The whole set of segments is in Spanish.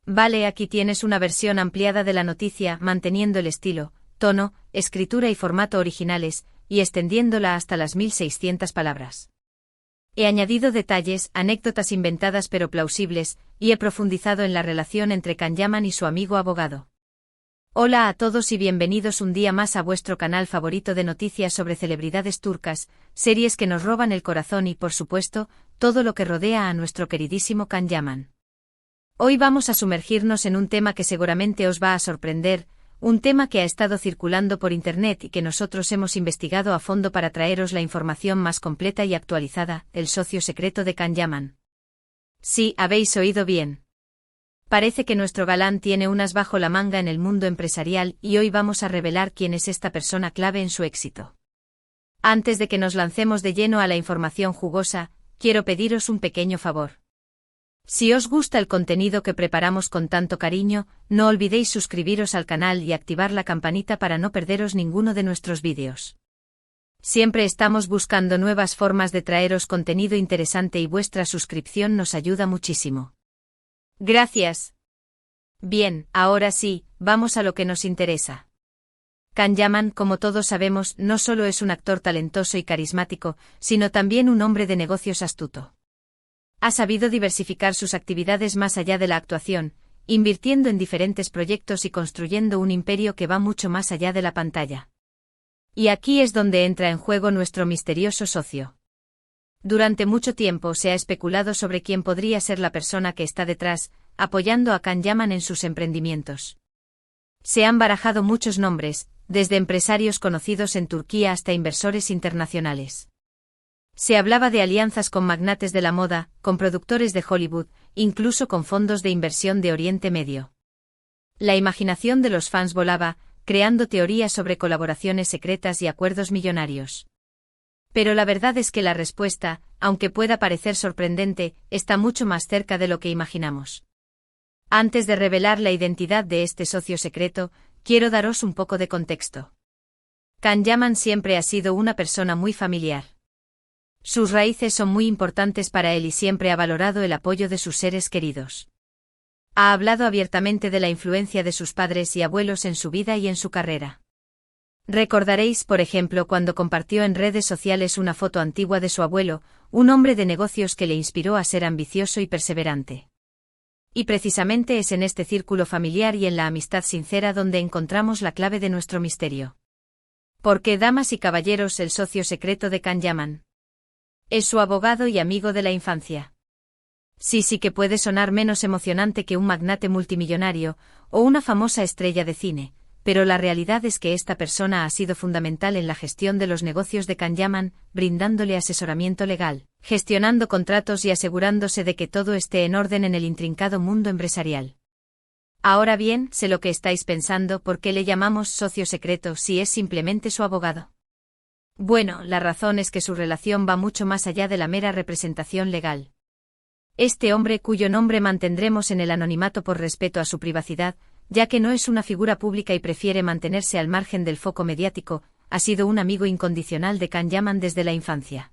Vale, aquí tienes una versión ampliada de la noticia, manteniendo el estilo, tono, escritura y formato originales, y extendiéndola hasta las 1600 palabras. He añadido detalles, anécdotas inventadas pero plausibles, y he profundizado en la relación entre Can Yaman y su amigo abogado. Hola a todos y bienvenidos un día más a vuestro canal favorito de noticias sobre celebridades turcas, series que nos roban el corazón y, por supuesto, todo lo que rodea a nuestro queridísimo Can Yaman. Hoy vamos a sumergirnos en un tema que seguramente os va a sorprender, un tema que ha estado circulando por internet y que nosotros hemos investigado a fondo para traeros la información más completa y actualizada, el socio secreto de Can Yaman. Sí, habéis oído bien. Parece que nuestro galán tiene un as bajo la manga en el mundo empresarial y hoy vamos a revelar quién es esta persona clave en su éxito. Antes de que nos lancemos de lleno a la información jugosa, quiero pediros un pequeño favor. Si os gusta el contenido que preparamos con tanto cariño, no olvidéis suscribiros al canal y activar la campanita para no perderos ninguno de nuestros vídeos. Siempre estamos buscando nuevas formas de traeros contenido interesante y vuestra suscripción nos ayuda muchísimo. Gracias. Bien, ahora sí, vamos a lo que nos interesa. Can Yaman, como todos sabemos, no solo es un actor talentoso y carismático, sino también un hombre de negocios astuto. Ha sabido diversificar sus actividades más allá de la actuación, invirtiendo en diferentes proyectos y construyendo un imperio que va mucho más allá de la pantalla. Y aquí es donde entra en juego nuestro misterioso socio. Durante mucho tiempo se ha especulado sobre quién podría ser la persona que está detrás, apoyando a Can Yaman en sus emprendimientos. Se han barajado muchos nombres, desde empresarios conocidos en Turquía hasta inversores internacionales. Se hablaba de alianzas con magnates de la moda, con productores de Hollywood, incluso con fondos de inversión de Oriente Medio. La imaginación de los fans volaba, creando teorías sobre colaboraciones secretas y acuerdos millonarios. Pero la verdad es que la respuesta, aunque pueda parecer sorprendente, está mucho más cerca de lo que imaginamos. Antes de revelar la identidad de este socio secreto, quiero daros un poco de contexto. Can Yaman siempre ha sido una persona muy familiar. Sus raíces son muy importantes para él y siempre ha valorado el apoyo de sus seres queridos. Ha hablado abiertamente de la influencia de sus padres y abuelos en su vida y en su carrera. Recordaréis, por ejemplo, cuando compartió en redes sociales una foto antigua de su abuelo, un hombre de negocios que le inspiró a ser ambicioso y perseverante. Y precisamente es en este círculo familiar y en la amistad sincera donde encontramos la clave de nuestro misterio. ¿Por qué, damas y caballeros, el socio secreto de Can Yaman? Es su abogado y amigo de la infancia. Sí que puede sonar menos emocionante que un magnate multimillonario, o una famosa estrella de cine, pero la realidad es que esta persona ha sido fundamental en la gestión de los negocios de Can Yaman, brindándole asesoramiento legal, gestionando contratos y asegurándose de que todo esté en orden en el intrincado mundo empresarial. Ahora bien, sé lo que estáis pensando: ¿por qué le llamamos socio secreto si es simplemente su abogado? Bueno, la razón es que su relación va mucho más allá de la mera representación legal. Este hombre, cuyo nombre mantendremos en el anonimato por respeto a su privacidad, ya que no es una figura pública y prefiere mantenerse al margen del foco mediático, ha sido un amigo incondicional de Can Yaman desde la infancia.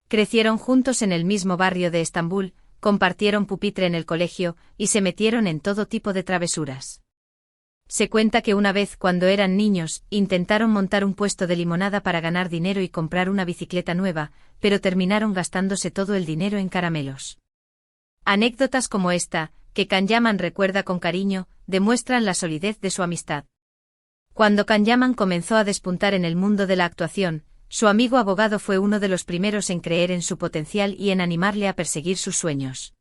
Crecieron juntos en el mismo barrio de Estambul, compartieron pupitre en el colegio, y se metieron en todo tipo de travesuras. Se cuenta que una vez, cuando eran niños, intentaron montar un puesto de limonada para ganar dinero y comprar una bicicleta nueva, pero terminaron gastándose todo el dinero en caramelos. Anécdotas como esta, que Can Yaman recuerda con cariño, demuestran la solidez de su amistad. Cuando Can Yaman comenzó a despuntar en el mundo de la actuación, su amigo abogado fue uno de los primeros en creer en su potencial y en animarle a perseguir sus sueños.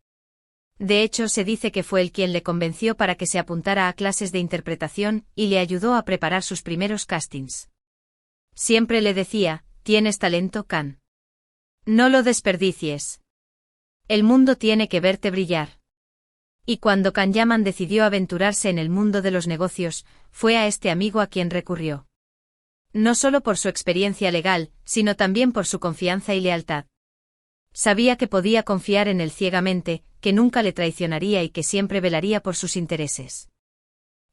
De hecho, se dice que fue él quien le convenció para que se apuntara a clases de interpretación y le ayudó a preparar sus primeros castings. Siempre le decía: «Tienes talento, Can. No lo desperdicies. El mundo tiene que verte brillar». Y cuando Can Yaman decidió aventurarse en el mundo de los negocios, fue a este amigo a quien recurrió. No solo por su experiencia legal, sino también por su confianza y lealtad. Sabía que podía confiar en él ciegamente, que nunca le traicionaría y que siempre velaría por sus intereses.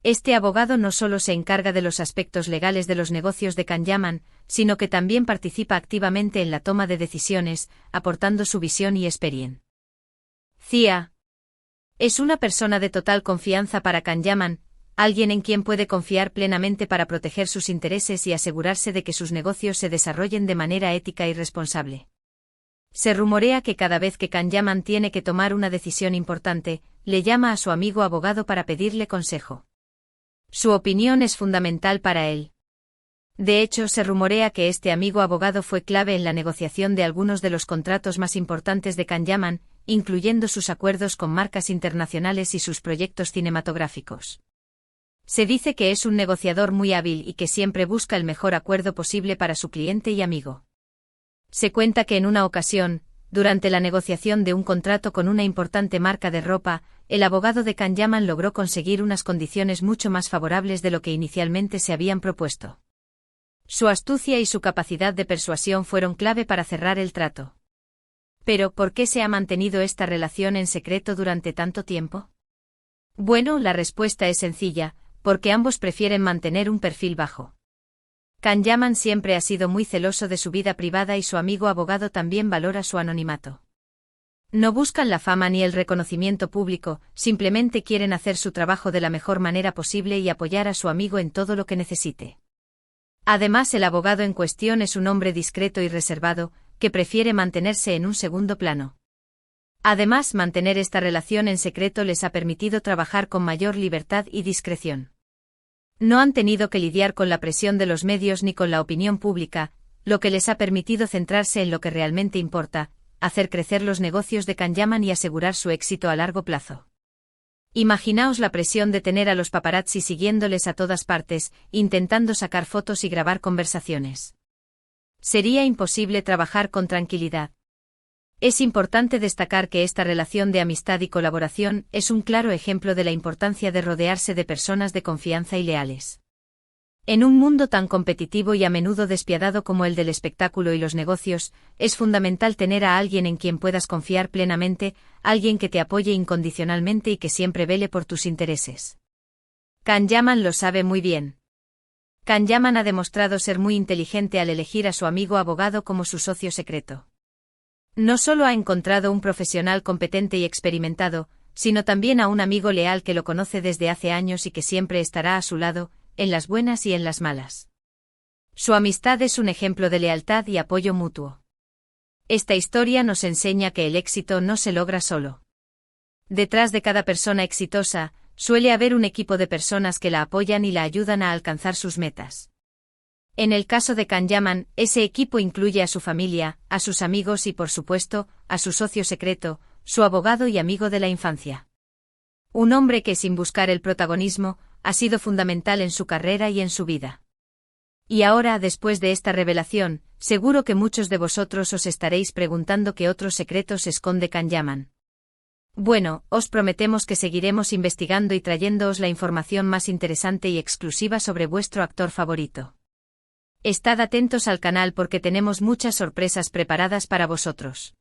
Este abogado no solo se encarga de los aspectos legales de los negocios de Can Yaman, sino que también participa activamente en la toma de decisiones, aportando su visión y experiencia. Es una persona de total confianza para Kan-Yaman, alguien en quien puede confiar plenamente para proteger sus intereses y asegurarse de que sus negocios se desarrollen de manera ética y responsable. Se rumorea que cada vez que Kan-Yaman tiene que tomar una decisión importante, le llama a su amigo abogado para pedirle consejo. Su opinión es fundamental para él. De hecho, se rumorea que este amigo abogado fue clave en la negociación de algunos de los contratos más importantes de Kan-Yaman, incluyendo sus acuerdos con marcas internacionales y sus proyectos cinematográficos. Se dice que es un negociador muy hábil y que siempre busca el mejor acuerdo posible para su cliente y amigo. Se cuenta que en una ocasión, durante la negociación de un contrato con una importante marca de ropa, el abogado de Kan-Yaman logró conseguir unas condiciones mucho más favorables de lo que inicialmente se habían propuesto. Su astucia y su capacidad de persuasión fueron clave para cerrar el trato. Pero, ¿por qué se ha mantenido esta relación en secreto durante tanto tiempo? Bueno, la respuesta es sencilla, porque ambos prefieren mantener un perfil bajo. Kan-Yaman siempre ha sido muy celoso de su vida privada y su amigo abogado también valora su anonimato. No buscan la fama ni el reconocimiento público, simplemente quieren hacer su trabajo de la mejor manera posible y apoyar a su amigo en todo lo que necesite. Además, el abogado en cuestión es un hombre discreto y reservado, que prefiere mantenerse en un segundo plano. Además, mantener esta relación en secreto les ha permitido trabajar con mayor libertad y discreción. No han tenido que lidiar con la presión de los medios ni con la opinión pública, lo que les ha permitido centrarse en lo que realmente importa, hacer crecer los negocios de Kan-Yaman y asegurar su éxito a largo plazo. Imaginaos la presión de tener a los paparazzi siguiéndoles a todas partes, intentando sacar fotos y grabar conversaciones. Sería imposible trabajar con tranquilidad. Es importante destacar que esta relación de amistad y colaboración es un claro ejemplo de la importancia de rodearse de personas de confianza y leales. En un mundo tan competitivo y a menudo despiadado como el del espectáculo y los negocios, es fundamental tener a alguien en quien puedas confiar plenamente, alguien que te apoye incondicionalmente y que siempre vele por tus intereses. Kan-Yaman lo sabe muy bien. Kan-Yaman ha demostrado ser muy inteligente al elegir a su amigo abogado como su socio secreto. No solo ha encontrado un profesional competente y experimentado, sino también a un amigo leal que lo conoce desde hace años y que siempre estará a su lado, en las buenas y en las malas. Su amistad es un ejemplo de lealtad y apoyo mutuo. Esta historia nos enseña que el éxito no se logra solo. Detrás de cada persona exitosa, suele haber un equipo de personas que la apoyan y la ayudan a alcanzar sus metas. En el caso de Kan-Yaman, ese equipo incluye a su familia, a sus amigos y, por supuesto, a su socio secreto, su abogado y amigo de la infancia. Un hombre que, sin buscar el protagonismo, ha sido fundamental en su carrera y en su vida. Y ahora, después de esta revelación, seguro que muchos de vosotros os estaréis preguntando qué otros secretos esconde Kan-Yaman. Bueno, os prometemos que seguiremos investigando y trayéndoos la información más interesante y exclusiva sobre vuestro actor favorito. Estad atentos al canal porque tenemos muchas sorpresas preparadas para vosotros.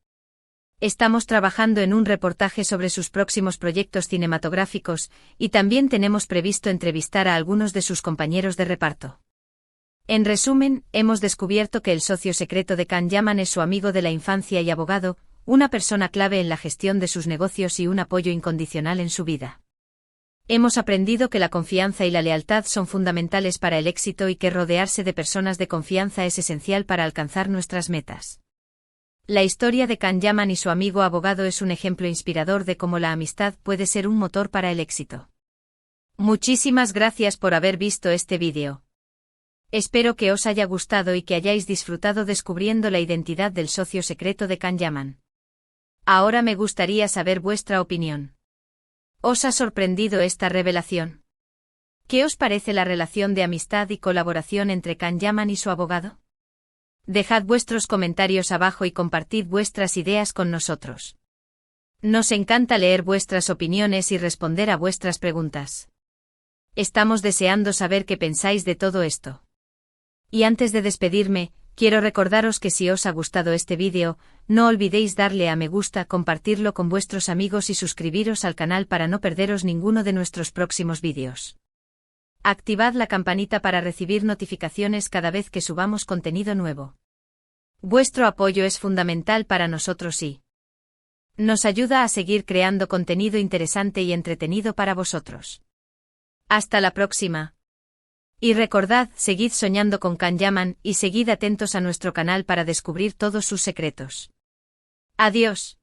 Estamos trabajando en un reportaje sobre sus próximos proyectos cinematográficos, y también tenemos previsto entrevistar a algunos de sus compañeros de reparto. En resumen, hemos descubierto que el socio secreto de Kan-Yaman es su amigo de la infancia y abogado, una persona clave en la gestión de sus negocios y un apoyo incondicional en su vida. Hemos aprendido que la confianza y la lealtad son fundamentales para el éxito y que rodearse de personas de confianza es esencial para alcanzar nuestras metas. La historia de Kan-Yaman y su amigo abogado es un ejemplo inspirador de cómo la amistad puede ser un motor para el éxito. Muchísimas gracias por haber visto este vídeo. Espero que os haya gustado y que hayáis disfrutado descubriendo la identidad del socio secreto de Kan-Yaman. Ahora me gustaría saber vuestra opinión. ¿Os ha sorprendido esta revelación? ¿Qué os parece la relación de amistad y colaboración entre Kan-Yaman y su abogado? Dejad vuestros comentarios abajo y compartid vuestras ideas con nosotros. Nos encanta leer vuestras opiniones y responder a vuestras preguntas. Estamos deseando saber qué pensáis de todo esto. Y antes de despedirme, quiero recordaros que si os ha gustado este vídeo, no olvidéis darle a me gusta, compartirlo con vuestros amigos y suscribiros al canal para no perderos ninguno de nuestros próximos vídeos. Activad la campanita para recibir notificaciones cada vez que subamos contenido nuevo. Vuestro apoyo es fundamental para nosotros y Nos ayuda a seguir creando contenido interesante y entretenido para vosotros. Hasta la próxima. Y recordad, seguid soñando con Can Yaman y seguid atentos a nuestro canal para descubrir todos sus secretos. Adiós.